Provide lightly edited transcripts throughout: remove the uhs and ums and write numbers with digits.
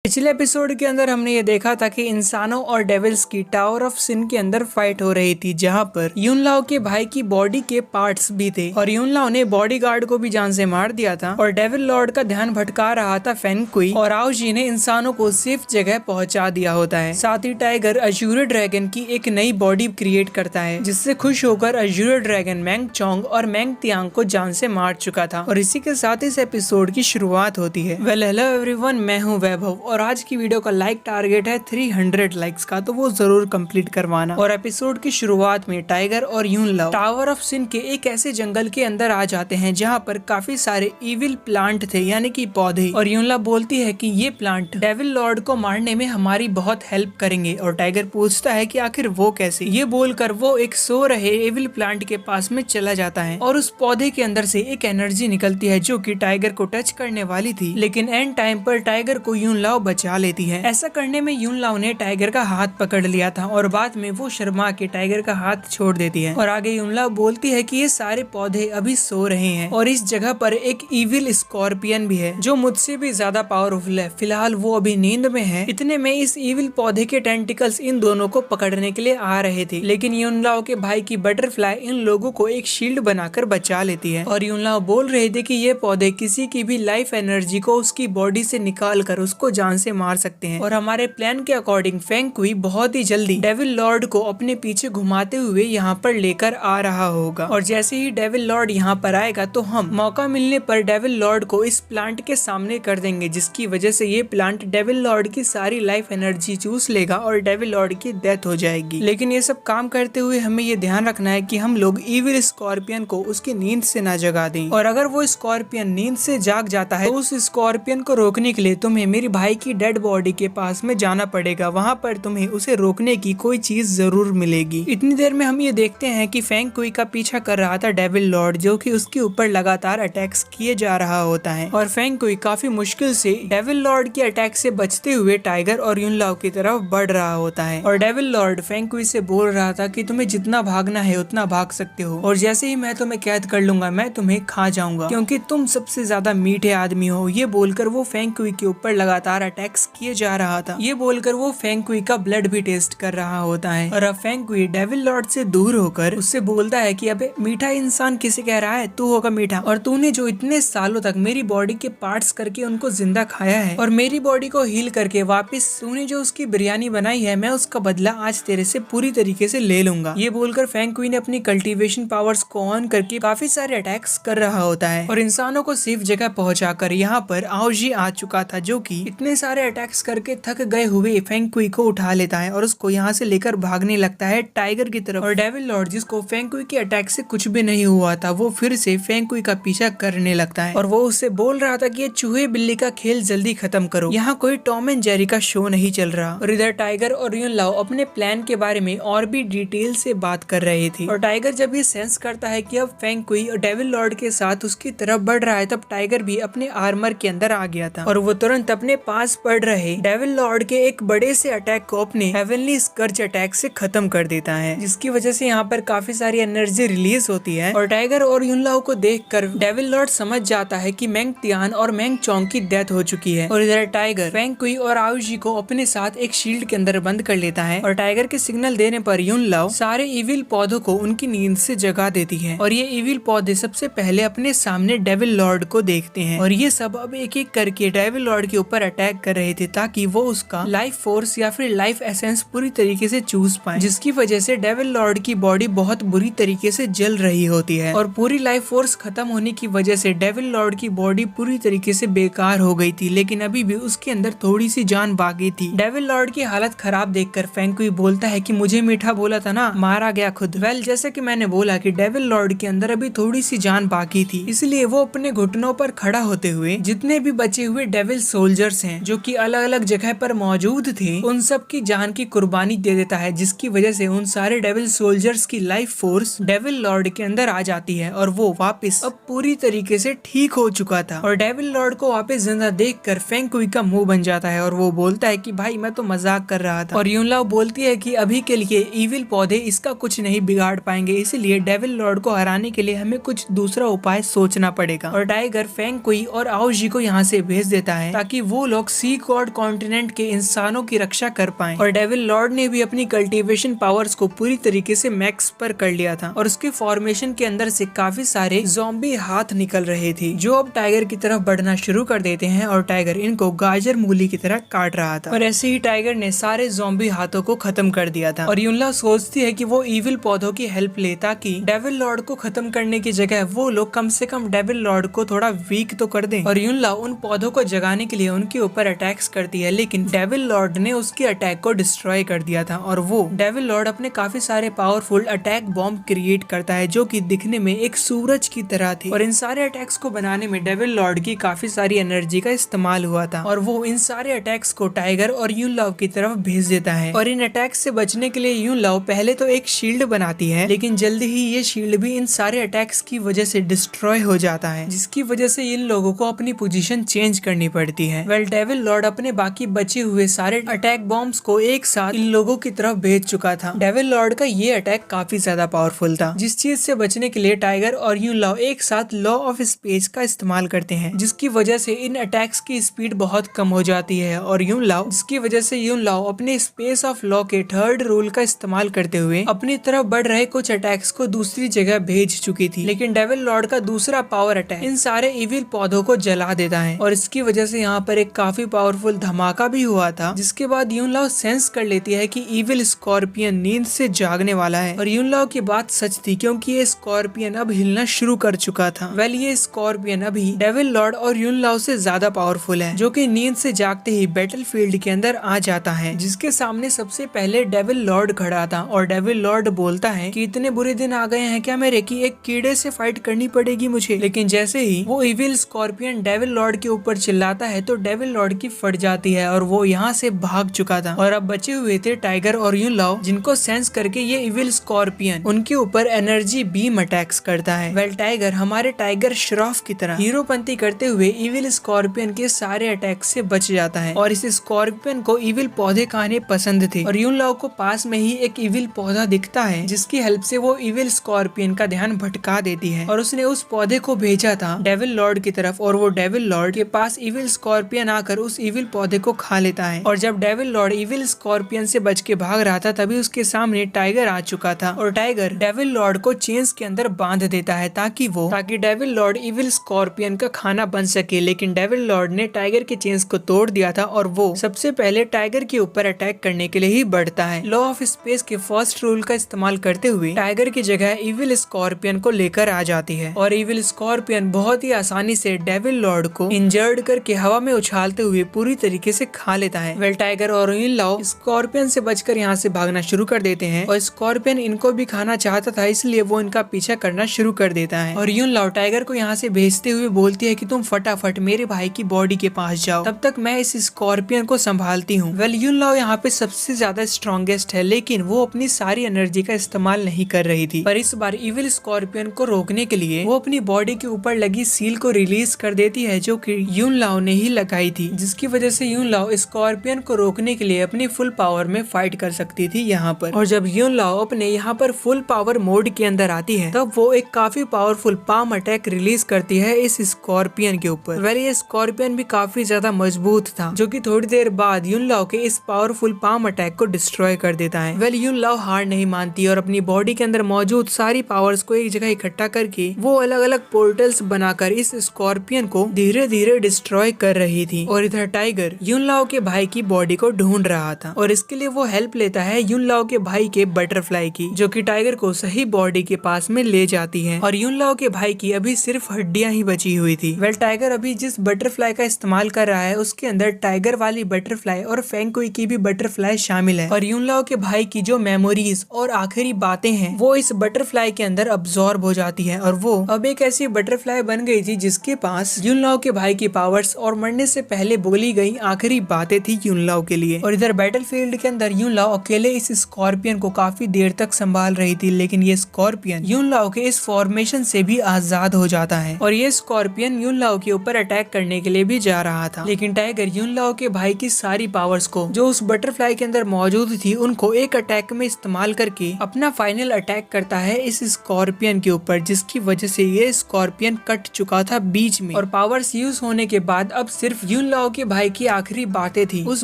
पिछले एपिसोड के अंदर हमने ये देखा था कि इंसानों और डेविल्स की टावर ऑफ सिन के अंदर फाइट हो रही थी, जहां पर यूनलाओ के भाई की बॉडी के पार्ट्स भी थे और यूनलाओ ने बॉडीगार्ड को भी जान से मार दिया था और डेविल लॉर्ड का ध्यान भटका रहा था फेंगकुई और आओजी ने इंसानों को सेफ जगह पहुंचा दिया होता है। साथ ही टाइगर अजूरे ड्रैगन की एक नई बॉडी क्रिएट करता है, जिससे खुश होकर अजूरे ड्रैगन मैंग चोंग और मैंग तियांग को जान से मार चुका था और इसी के साथ इस एपिसोड की शुरुआत होती है। वेल हेलो एवरीवन, मैं हूँ वैभव और आज की वीडियो का लाइक टारगेट है 300 लाइक्स का, तो वो जरूर कंप्लीट करवाना। और एपिसोड की शुरुआत में टाइगर और यूनलाओ टावर ऑफ सिन के एक ऐसे जंगल के अंदर आ जाते हैं जहाँ पर काफी सारे इविल प्लांट थे, यानी कि पौधे। और यूनलाओ बोलती है कि ये प्लांट डेविल लॉर्ड को मारने में हमारी बहुत हेल्प करेंगे और टाइगर पूछता है कि आखिर वो कैसे। ये बोलकर वो एक सो रहे इविल प्लांट के पास में चला जाता है और उस पौधे के अंदर से एक एनर्जी निकलती है जो कि टाइगर को टच करने वाली थी, लेकिन एंड टाइम पर टाइगर को यूनलाओ बचा लेती है। ऐसा करने में यूनलाओ ने टाइगर का हाथ पकड़ लिया था और बाद में वो शर्मा के टाइगर का हाथ छोड़ देती है। और आगे यूनलाओ बोलती है कि ये सारे पौधे अभी सो रहे हैं और इस जगह पर एक इविल स्कॉर्पियन भी है जो मुझसे भी ज्यादा पावरफुल है। फिलहाल वो अभी नींद में है। इतने में इस इविल पौधे के टेंटिकल्स इन दोनों को पकड़ने के लिए आ रहे थे, लेकिन यूनलाओ के भाई की बटरफ्लाई इन लोगों को एक शील्ड बनाकर बचा लेती है। और यूनलाओ बोल रहे थे कि ये पौधे किसी की भी लाइफ एनर्जी को उसकी बॉडी से निकाल कर उसको जान से मार सकते हैं। और हमारे प्लान के अकॉर्डिंग फेंगकुई बहुत ही जल्दी डेविल लॉर्ड को अपने पीछे घुमाते हुए यहाँ पर लेकर आ रहा होगा। और जैसे ही डेविल लॉर्ड यहाँ पर आएगा तो हम मौका मिलने पर डेविल लॉर्ड को इस प्लांट के सामने कर देंगे, जिसकी वजह से ये प्लांट डेविल लॉर्ड की सारी लाइफ एनर्जी चूस लेगा और डेविल लॉर्ड की डेथ हो जाएगी। लेकिन ये सब काम करते हुए हमें ये ध्यान रखना है कि हम लोग इविल स्कॉर्पियन को उसकी नींद से ना जगा दें। और अगर वो स्कॉर्पियन नींद से जाग जाता है तो उस स्कॉर्पियन को रोकने के लिए तुम्हें मेरे भाई की डेड बॉडी के पास में जाना पड़ेगा। वहाँ पर तुम्हें उसे रोकने की कोई चीज जरूर मिलेगी। इतनी देर में हम ये देखते हैं कि फेंगकुई का पीछा कर रहा था डेविल लॉर्ड, जो कि उसके ऊपर लगातार अटैक्स किए जा रहा होता है। और फेंगकुई काफी मुश्किल से डेविल लॉर्ड के अटैक से बचते हुए टाइगर और यूनलाओ की तरफ बढ़ रहा होता है। और डेविल लॉर्ड फेंगकुई से बोल रहा था कि तुम्हें जितना भागना है उतना भाग सकते हो और जैसे ही मैं तुम्हें कैद कर लूंगा मैं तुम्हें खा जाऊंगा, क्योंकि तुम सबसे ज्यादा मीठे आदमी हो। ये बोलकर वो फेंगकुई के ऊपर लगातार अटैक्स किए जा रहा था। ये बोलकर वो फेंगकुई का ब्लड भी टेस्ट कर रहा होता है। और अब फेंगकुई डेविल लॉर्ड से दूर होकर उससे बोलता है कि अबे मीठा इंसान किसे कह रहा है, तू होगा मीठा। और तूने जो इतने सालों तक मेरी बॉडी के पार्ट्स करके उनको जिंदा खाया है और मेरी बॉडी को हील करके वापस तूने जो उसकी बिरयानी बनाई है, मैं उसका बदला आज तेरे से पूरी तरीके से ले लूंगा। ये बोलकर फेंगकुई ने अपनी कल्टीवेशन पावर्स को ऑन करके काफी सारे अटैक्स कर रहा होता है और इंसानों को सेफ जगह पहुंचाकर यहाँ पर आओजी आ चुका था, जो कि इतने सारे अटैक्स करके थक गए हुए फेंगकुई को उठा लेता है और उसको यहाँ से लेकर भागने लगता है टाइगर की तरफ। और डेविल लॉर्ड, जिसको फेंगकुई के अटैक से कुछ भी नहीं हुआ था, वो फिर से फेंगकुई का पीछा करने लगता है और वो उससे बोल रहा था कि ये चूहे बिल्ली का खेल जल्दी खत्म करो, यहाँ कोई टॉम एंड जेरी का शो नहीं चल रहा। और इधर टाइगर और यूनलाओ अपने प्लान के बारे में और भी डिटेल से बात कर रहे थे। और टाइगर जब ये सेंस करता है कि अब फेंगकुई और डेविल लॉर्ड के साथ उसकी तरफ बढ़ रहा है, तब टाइगर भी अपने आर्मर के अंदर आ गया था और वो तुरंत अपने पास पड़ रहे डेविल लॉर्ड के एक बड़े से अटैक को अपने हेवनली स्कर्च अटैक से खत्म कर देता है, जिसकी वजह से यहाँ पर काफी सारी एनर्जी रिलीज होती है। और टाइगर और यूनलाओ को देखकर डेविल लॉर्ड समझ जाता है कि मैंग तियान और मैंग चोंग की डेथ हो चुकी है। और इधर टाइगर फेंगकुई और आओजी को अपने साथ एक शील्ड के अंदर बंद कर लेता है और टाइगर के सिग्नल देने पर यूनलाओ सारे इविल पौधों को उनकी नींद से जगा देती है। और ये इविल पौधे सबसे पहले अपने सामने डेविल लॉर्ड को देखते हैं और ये सब अब एक एक करके डेविल लॉर्ड के ऊपर अटैक कर रहे थे ताकि वो उसका लाइफ फोर्स या फिर लाइफ एसेंस पूरी तरीके से चूस पाए, जिसकी वजह से डेविल लॉर्ड की बॉडी बहुत बुरी तरीके से जल रही होती है। और पूरी लाइफ फोर्स खत्म होने की वजह से डेविल लॉर्ड की बॉडी पूरी तरीके से बेकार हो गई थी, लेकिन अभी भी उसके अंदर थोड़ी सी जान बाकी थी। डेविल लॉर्ड की हालत खराब देखकर फेंगकुई बोलता है कि मुझे मीठा बोला था ना, मारा गया खुद। वेल, जैसे कि मैंने बोला कि डेविल लॉर्ड के अंदर अभी थोड़ी सी जान बाकी थी, इसलिए वो अपने घुटनों पर खड़ा होते हुए जितने भी बचे हुए डेविल सोल्जर्स हैं जो कि अलग अलग जगह पर मौजूद थे, उन सब की जान की कुर्बानी दे देता है, जिसकी वजह से उन सारे डेविल सोल्जर्स की लाइफ फोर्स डेविल लॉर्ड के अंदर आ जाती है और वो वापस अब पूरी तरीके से ठीक हो चुका था। और डेविल लॉर्ड को वापस जिंदा देखकर फेंगकुई का मुंह बन जाता है और वो बोलता है कि भाई मैं तो मजाक कर रहा था। और यूनलाओ बोलती है कि अभी के लिए इविल पौधे इसका कुछ नहीं बिगाड़ पाएंगे, इसलिए डेविल लॉर्ड को हराने के लिए हमें कुछ दूसरा उपाय सोचना पड़ेगा। और टाइगर फेंगकुई और आओजी को यहाँ से भेज देता है ताकि वो लोग सी गॉड कॉन्टिनेंट के इंसानों की रक्षा कर पाए। और डेविल लॉर्ड ने भी अपनी कल्टीवेशन पावर्स को पूरी तरीके से मैक्स पर कर लिया था और उसके फॉर्मेशन के अंदर से काफी सारे ज़ॉम्बी हाथ निकल रहे थे जो अब टाइगर की तरफ बढ़ना शुरू कर देते हैं और टाइगर इनको गाजर मूली की तरह काट रहा था। और ऐसे ही टाइगर ने सारे ज़ॉम्बी हाथों को खत्म कर दिया था। और यूनलाओ सोचती है कि वो इविल पौधों की हेल्प ले ताकि डेविल लॉर्ड को खत्म करने की जगह वो लोग कम से कम डेविल लॉर्ड को थोड़ा वीक तो कर दें। और यूनलाओ उन पौधों को जगाने के लिए उनके ऊपर अटैक्स करती है, लेकिन डेविल लॉर्ड ने उसके अटैक को डिस्ट्रॉय कर दिया था। और वो डेविल लॉर्ड अपने काफी सारे पावरफुल अटैक बॉम्ब क्रिएट करता है जो कि दिखने में एक सूरज की तरह थे। और इन सारे अटैक्स को बनाने में डेविल लॉर्ड की काफी सारी एनर्जी का इस्तेमाल हुआ था और वो इन सारे अटैक्स को टाइगर और यूनलाओ की तरफ भेज देता है। और इन अटैक्स से बचने के लिए यूनलाओ पहले तो एक शील्ड बनाती है, लेकिन जल्दी ही ये शील्ड भी इन सारे अटैक्स की वजह से डिस्ट्रॉय हो जाता है, जिसकी वजह से इन लोगों को अपनी पोजीशन चेंज करनी पड़ती है। वेल डेविल लॉर्ड अपने बाकी बचे हुए सारे अटैक बॉम्ब्स को एक साथ इन लोगों की तरफ भेज चुका था। डेविल लॉर्ड का ये अटैक काफी ज्यादा पावरफुल था, जिस चीज से बचने के लिए टाइगर और यूनलाओ एक साथ लॉ ऑफ स्पेस का इस्तेमाल करते हैं, जिसकी वजह से इन अटैक्स की स्पीड बहुत कम हो जाती है। और जिसकी वजह से यूनलाओ अपने स्पेस ऑफ लॉ के थर्ड रूल का इस्तेमाल करते हुए अपनी तरफ बढ़ रहे कुछ अटैक्स को दूसरी जगह भेज चुकी थी। लेकिन डेविल लॉर्ड का दूसरा पावर अटैक इन सारे इविल पौधों को जला देता है और इसकी वजह से यहाँ पर एक काफी पावरफुल धमाका भी हुआ था, जिसके बाद यूनलाओ सेंस कर लेती है कि इविल स्कॉर्पियन नींद से जागने वाला है। और यूनलाओ की बात सच थी, क्योंकि ये स्कॉर्पियन अब हिलना शुरू कर चुका था। वेल ये स्कॉर्पियन अभी डेविल लॉर्ड और यूनलाओ से ज्यादा पावरफुल है, जो कि नींद से जागते ही बैटलफील्ड के अंदर आ जाता है, जिसके सामने सबसे पहले डेविल लॉर्ड खड़ा था। और डेविल लॉर्ड बोलता है कि इतने बुरे दिन आ गए हैं क्या मेरे कि एक कीड़े से फाइट करनी पड़ेगी मुझे। लेकिन जैसे ही वो इविल स्कॉर्पियन डेविल लॉर्ड के ऊपर चिल्लाता है तो डेविल लॉर्ड की फट जाती है और वो यहाँ से भाग चुका था। और अब बचे हुए थे टाइगर और यूनलाओ, जिनको सेंस करके ये इविल स्कॉर्पियन उनके ऊपर एनर्जी बीम अटैक्स करता है। वेल टाइगर हमारे टाइगर श्रॉफ की तरह हीरोपंती करते हुए इविल स्कॉर्पियन के सारे अटैक से बच जाता है। और इस स्कॉर्पियन को इविल पौधे खाने पसंद थे और यूनलाओ को पास में ही एक इविल पौधा दिखता है, जिसकी हेल्प से वो इविल स्कॉर्पियन का ध्यान भटका देती है। और उसने उस पौधे को भेजा था डेविल लॉर्ड की तरफ और वो डेविल लॉर्ड के पास इविल स्कॉर्पियन आकर उस इविल पौधे को खा लेता है। और जब डेविल लॉर्ड इविल स्कॉर्पियन से बच के भाग रहा था तभी उसके सामने टाइगर आ चुका था और टाइगर डेविल लॉर्ड को चेन्स के अंदर बांध देता है ताकि डेविल लॉर्ड इविल स्कॉर्पियन का खाना बन सके। लेकिन डेविल लॉर्ड ने टाइगर के चेन्स को तोड़ दिया था और वो सबसे पहले टाइगर के ऊपर अटैक करने के लिए ही बढ़ता है। लॉ ऑफ स्पेस के फर्स्ट रूल का इस्तेमाल करते हुए टाइगर की जगह इविल स्कॉर्पियन को लेकर आ जाती है और इविल स्कॉर्पियन बहुत ही आसानी से डेविल लॉर्ड को इंजर्ड करके हवा में उछालते हुए पूरी तरीके से खा लेता है। वेल टाइगर और यूनलाओ स्कॉर्पियन से बचकर यहाँ से भागना शुरू कर देते हैं और स्कॉर्पियन इनको भी खाना चाहता था, इसलिए वो इनका पीछा करना शुरू कर देता है। और यूनलाओ टाइगर को यहाँ से भेजते हुए बोलती है कि तुम फटाफट मेरे भाई की बॉडी के पास जाओ, तब तक मैं इस स्कॉर्पियन को संभालती हूँ। वेल यूनलाओ यहाँ पे सबसे ज्यादा स्ट्रॉन्गेस्ट है, लेकिन वो अपनी सारी एनर्जी का इस्तेमाल नहीं कर रही थी। पर इस बार इविल स्कॉर्पियन को रोकने के लिए वो अपनी बॉडी के ऊपर लगी सील को रिलीज कर देती है, जो कि यूनलाओ ने ही लगाई थी, जिसकी वजह से यूनलाओ स्कॉर्पियन को रोकने के लिए अपनी फुल पावर में फाइट कर सकती थी यहाँ पर। और जब यूनलाओ अपने यहाँ पर फुल पावर मोड के अंदर आती है तब वो एक काफी पावरफुल पाम अटैक रिलीज करती है इस स्कॉर्पियन के ऊपर। वेल ये स्कॉर्पियन भी काफी ज्यादा मजबूत था, जो कि थोड़ी देर बाद यूनलाओ के इस पावरफुल पाम अटैक को डिस्ट्रॉय कर देता है। वेल यूनलाओ हार नहीं मानती और अपनी बॉडी के अंदर मौजूद सारी पावर्स को एक जगह इकट्ठा करके वो अलग अलग पोर्टल्स बनाकर इस स्कॉर्पियन को धीरे धीरे डिस्ट्रॉय कर रही थी। और इधर टाइगर यूनलाओ के भाई की बॉडी को ढूंढ रहा था और इसके लिए वो हेल्प लेता है यूनलाओ के भाई के बटरफ्लाई की, जो कि टाइगर को सही बॉडी के पास में ले जाती है। और यूनलाओ के भाई की अभी सिर्फ हड्डियां ही बची हुई थी। वेल टाइगर अभी जिस बटरफ्लाई का इस्तेमाल कर रहा है उसके अंदर टाइगर वाली बटरफ्लाई और फेंगकुई की भी बटरफ्लाई शामिल है। और यूनलाओ के भाई की जो मेमोरीज और आखिरी बातें हैं वो इस बटरफ्लाई के अंदर अब्सॉर्ब हो जाती है और वो अब एक ऐसी बटरफ्लाई बन गई थी जिसके पास यूनलाओ के भाई की पावर्स और मरने से पहले बोली गई आखिरी बातें थी यूनलाओ के लिए। और इधर बैटलफील्ड के अंदर यूनलाओ अकेले इस स्कॉर्पियन को काफी देर तक संभाल रही थी, लेकिन ये स्कॉर्पियन यूनलाओ के इस फॉर्मेशन से भी आजाद हो जाता है और ये स्कॉर्पियन यूनलाओ के ऊपर अटैक करने के लिए भी जा रहा था। लेकिन टाइगर यूनलाओ के भाई की सारी पावर्स को जो उस बटरफ्लाई के अंदर मौजूद थी उनको एक अटैक में इस्तेमाल करके अपना फाइनल अटैक करता है इस स्कॉर्पियन के ऊपर, जिसकी वजह से ये स्कॉर्पियन कट चुका था बीच में। और पावर्स यूज होने के बाद अब सिर्फ यूनलाओ लाओ के भाई की आखिरी बातें थी उस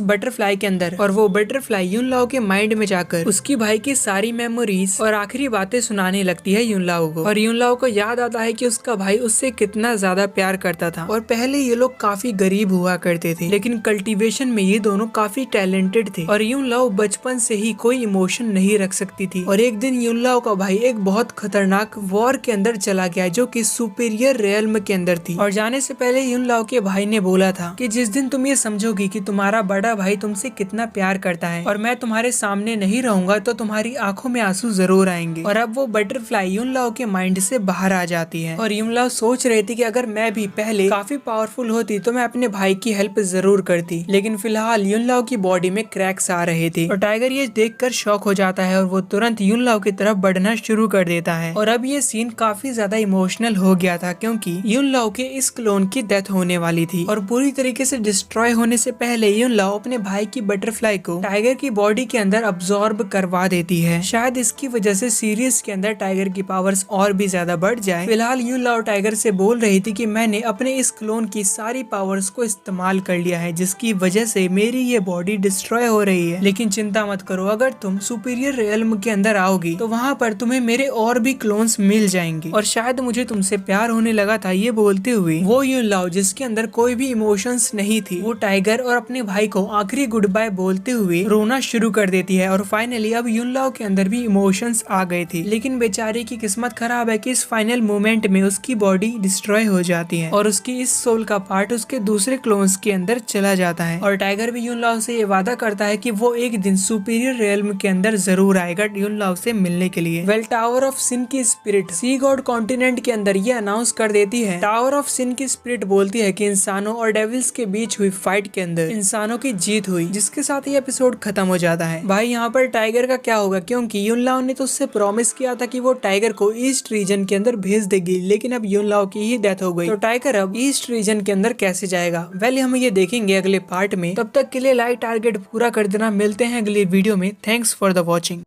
बटरफ्लाई के अंदर, और वो बटरफ्लाई यून लाओ के माइंड में जाकर उसकी भाई की सारी मेमोरीज और आखिरी बातें सुनाने लगती है यून लाओ को। और यून लाओ को याद आता है कि उसका भाई उससे कितना ज्यादा प्यार करता था, और पहले ये लोग काफी गरीब हुआ करते थे, लेकिन कल्टीवेशन में ये दोनों काफी टैलेंटेड थे। और यून लाओ बचपन से ही कोई इमोशन नहीं रख सकती थी। और एक दिन यून लाओ का भाई एक बहुत खतरनाक वॉर के अंदर चला गया जो कि सुपीरियर रियल्म के अंदर थी। और जाने से पहले यून लाओ के भाई ने बोला था कि जिस दिन तुम ये समझोगी कि तुम्हारा बड़ा भाई तुमसे कितना प्यार करता है और मैं तुम्हारे सामने नहीं रहूंगा तो तुम्हारी आंखों में आंसू जरूर आएंगे। और अब वो बटरफ्लाई यून लाओ के माइंड से बाहर आ जाती है। और यून लाओ सोच रही थी कि अगर मैं भी पहले काफी पावरफुल होती तो मैं अपने भाई की हेल्प जरूर करती, लेकिन फिलहाल यून लाओ की बॉडी में क्रैक्स आ रहे थे। और टाइगर ये देखकर शॉक हो जाता है और वो तुरंत यून लाओ की तरफ बढ़ना शुरू कर देता है। और अब ये सीन काफी ज्यादा इमोशनल हो गया था क्योंकि यून लाओ के इस क्लोन की डेथ होने वाली थी। और पूरी तरीके से डिस्ट्रॉय होने से पहले यून लाओ अपने भाई की बटरफ्लाई को टाइगर की बॉडी के अंदर अब्सॉर्ब करवा देती है। शायद इसकी वजह से सीरीज के अंदर टाइगर की पावर्स और भी ज्यादा बढ़ जाए। फिलहाल यून लाओ टाइगर से बोल रही थी कि मैंने अपने इस क्लोन की सारी पावर्स को इस्तेमाल कर लिया है जिसकी वजह से मेरी ये बॉडी डिस्ट्रॉय हो रही है, लेकिन चिंता मत करो, अगर तुम सुपीरियर रियल्म के अंदर आओगी तो वहाँ पर तुम्हें मेरे और भी क्लोन्स मिल जाएंगे और शायद मुझे तुमसे प्यार होने लगा था। ये बोलते हुए वो यून लाओ जिसके अंदर कोई भी इमोशंस नहीं थी, वो टाइगर और अपने भाई को आखिरी गुड बाय बोलते हुए रोना शुरू कर देती है। और फाइनली अब यून लाओ के अंदर भी इमोशंस आ गए थे, लेकिन बेचारे की किस्मत खराब है कि इस फाइनल मोमेंट में उसकी बॉडी डिस्ट्रॉय हो जाती है और उसकी इस सोल का पार्ट उसके दूसरे क्लोन्स के अंदर चला जाता है। और टाइगर भी यून लाओ से ये वादा करता है कि वो एक दिन सुपीरियर रियल्म के अंदर जरूर आएगा यून लाओ से मिलने के लिए। वेल टावर ऑफ सिन की स्पिरिट सी गॉड कॉन्टिनेंट के अंदर ये अनाउंस कर देती है, टावर ऑफ सिन की स्पिरिट बोलती है कि इंसानों और डेविल्स के बीच हुई फाइट के अंदर इंसानों की जीत हुई, जिसके साथ ये एपिसोड खत्म हो जाता है। भाई यहाँ पर टाइगर का क्या होगा, क्योंकि यून लाओ ने तो उससे प्रॉमिस किया था कि वो टाइगर को ईस्ट रीजन के अंदर भेज देगी, लेकिन अब यून लाओ की ही डेथ हो गई, तो टाइगर अब ईस्ट रीजन के अंदर कैसे जाएगा। वेल हम ये देखेंगे अगले पार्ट में, तब तक के लिए लाइक टारगेट पूरा कर देना। मिलते हैं अगले वीडियो में। Thanks for the watching.